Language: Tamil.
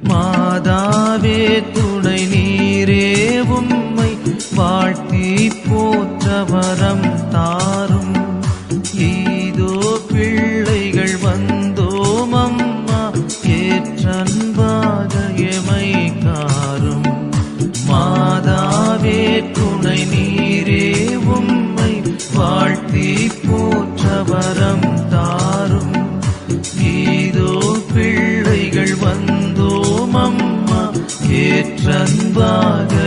மாதாவே துணை நீரே உம்மை வாழ்த்தி போற்ற வரம் தாரும். ஈதோ பிள்ளைகள் வந்தோம் அம்மா ஏற்றன்பாக எமை காரும். மாதாவே துணை நீரே உம்மை வாழ்த்தி போற்ற வரம் தாரும். ஈதோ பிள்ளைகள் வந்தோம் அம்மா ஏற்றன்பாக